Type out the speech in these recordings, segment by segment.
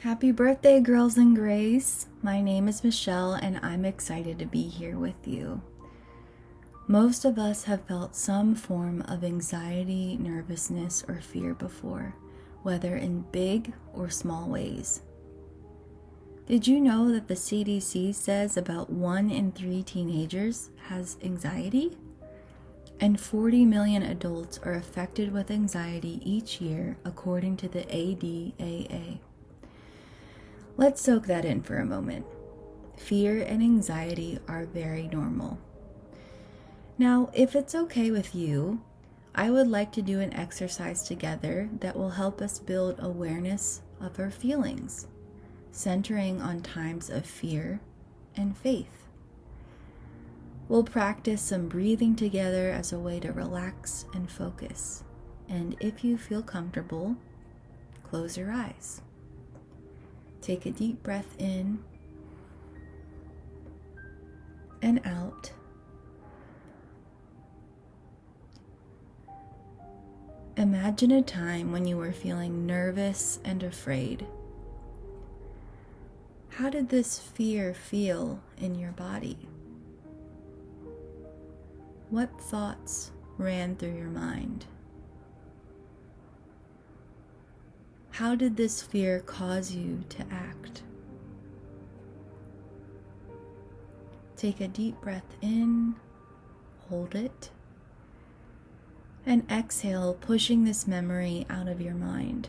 Happy birthday, girls and grays. My name is Michelle, and I'm excited to be here with you. Most of us have felt some form of anxiety, nervousness, or fear before, whether in big or small ways. Did you know that the CDC says about 1 in 3 teenagers has anxiety? And 40 million adults are affected with anxiety each year, according to the ADAA. Let's soak that in for a moment. Fear and anxiety are very normal. Now, if it's okay with you, I would like to do an exercise together that will help us build awareness of our feelings, centering on times of fear and faith. We'll practice some breathing together as a way to relax and focus. And if you feel comfortable, close your eyes. Take a deep breath in and out. Imagine a time when you were feeling nervous and afraid. How did this fear feel in your body? What thoughts ran through your mind? How did this fear cause you to act? Take a deep breath in, hold it, and exhale, pushing this memory out of your mind.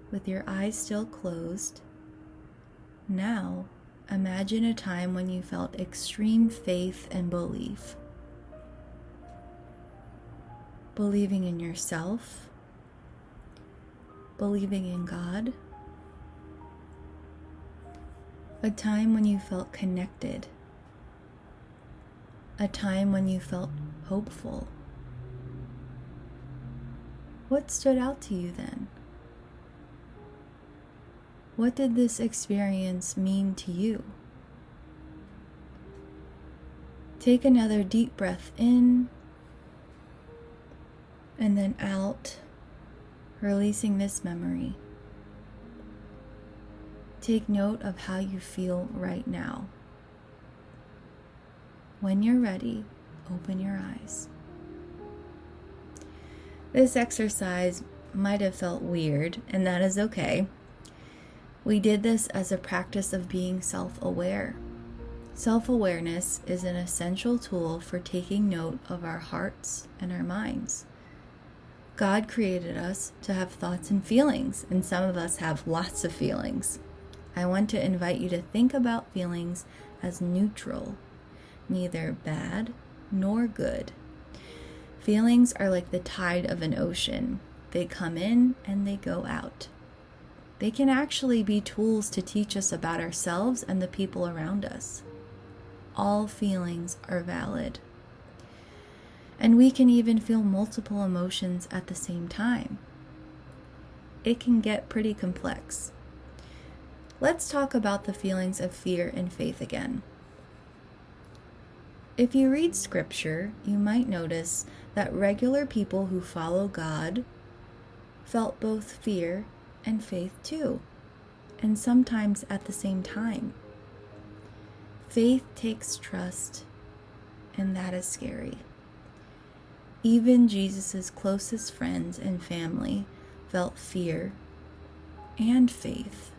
With your eyes still closed, now imagine a time when you felt extreme faith and belief. Believing in yourself, believing in God. A time when you felt connected. A time when you felt hopeful. What stood out to you then? What did this experience mean to you? Take another deep breath in and then out, releasing this memory. Take note of how you feel right now. When you're ready, open your eyes. This exercise might have felt weird, and that is okay. We did this as a practice of being self-aware. Self-awareness is an essential tool for taking note of our hearts and our minds. God created us to have thoughts and feelings, and some of us have lots of feelings. I want to invite you to think about feelings as neutral, neither bad nor good. Feelings are like the tide of an ocean. They come in and they go out. They can actually be tools to teach us about ourselves and the people around us. All feelings are valid. And we can even feel multiple emotions at the same time. It can get pretty complex. Let's talk about the feelings of fear and faith again. If you read scripture, you might notice that regular people who follow God felt both fear and faith too, and sometimes at the same time. Faith takes trust, and that is scary. Even Jesus' closest friends and family felt fear and faith.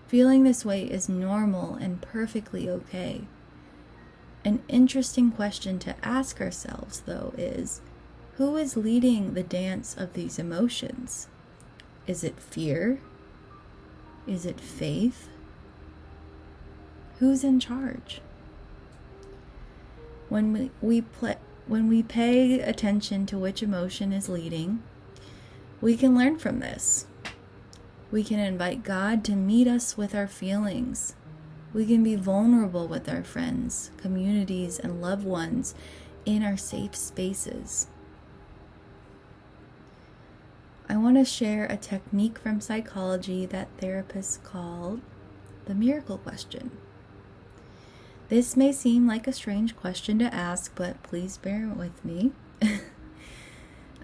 Feeling this way is normal and perfectly okay. An interesting question to ask ourselves, though, is who is leading the dance of these emotions? Is it fear? Is it faith? Who's in charge? When we pay attention to which emotion is leading, we can learn from this. We can invite God to meet us with our feelings. We can be vulnerable with our friends, communities, and loved ones in our safe spaces. I want to share a technique from psychology that therapists call the miracle question. This may seem like a strange question to ask, but please bear with me.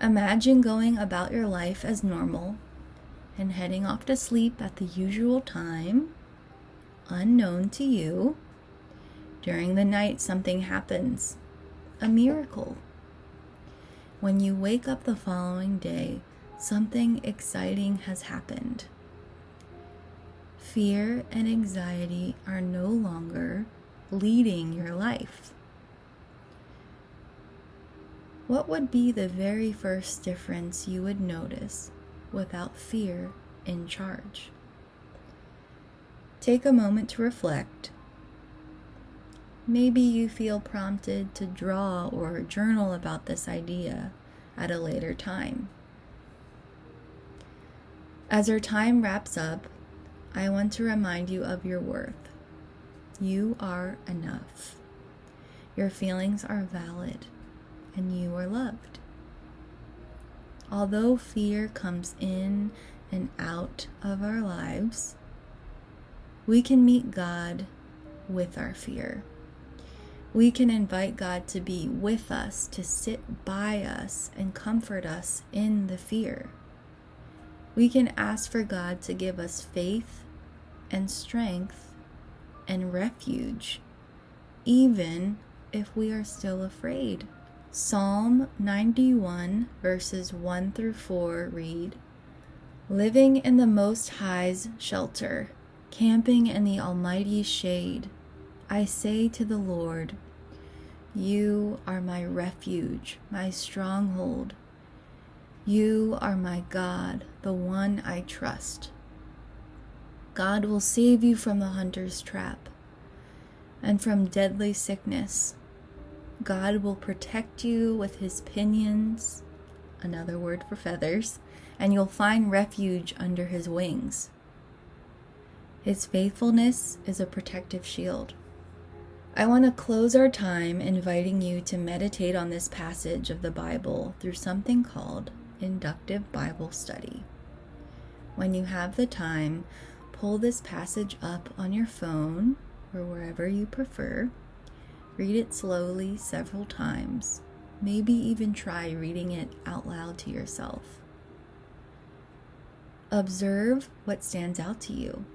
Imagine going about your life as normal, and heading off to sleep at the usual time, unknown to you. During the night, something happens, a miracle. When you wake up the following day, something exciting has happened. Fear and anxiety are no longer leading your life. What would be the very first difference you would notice without fear in charge? Take a moment to reflect. Maybe you feel prompted to draw or journal about this idea at a later time. As our time wraps up, I want to remind you of your worth. You are enough. Your feelings are valid, and you are loved. Although fear comes in and out of our lives, we can meet God with our fear. We can invite God to be with us, to sit by us and comfort us in the fear. We can ask for God to give us faith and strength and refuge, even if we are still afraid. Psalm 91 verses 1 through 4 read, "Living in the Most High's shelter, camping in the Almighty's shade, I say to the Lord, you are my refuge, my stronghold. You are my God, the one I trust. God will save you from the hunter's trap and from deadly sickness. God will protect you with his pinions," another word for feathers, "and you'll find refuge under his wings. His faithfulness is a protective shield." I want to close our time inviting you to meditate on this passage of the Bible through something called inductive Bible study. When you have the time, pull this passage up on your phone or wherever you prefer. Read it slowly several times. Maybe even try reading it out loud to yourself. Observe what stands out to you.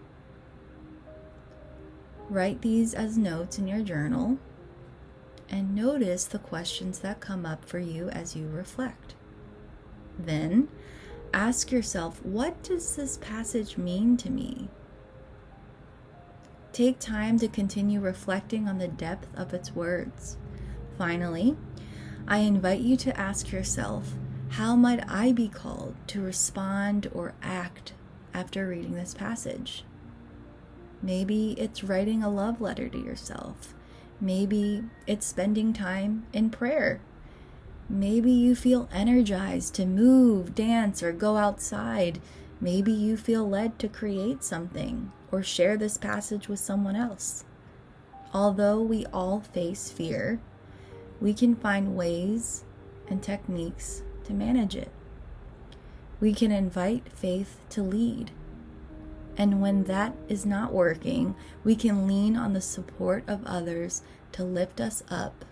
Write these as notes in your journal and notice the questions that come up for you as you reflect. Then ask yourself, what does this passage mean to me? Take time to continue reflecting on the depth of its words. Finally, I invite you to ask yourself, how might I be called to respond or act after reading this passage? Maybe it's writing a love letter to yourself. Maybe it's spending time in prayer. Maybe you feel energized to move, dance, or go outside. Maybe you feel led to create something or share this passage with someone else. Although we all face fear, we can find ways and techniques to manage it. We can invite faith to lead. And when that is not working, we can lean on the support of others to lift us up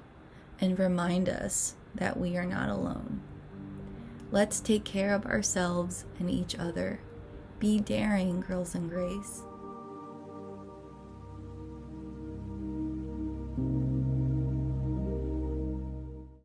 and remind us that we are not alone. Let's take care of ourselves and each other. Be daring, girls in grace.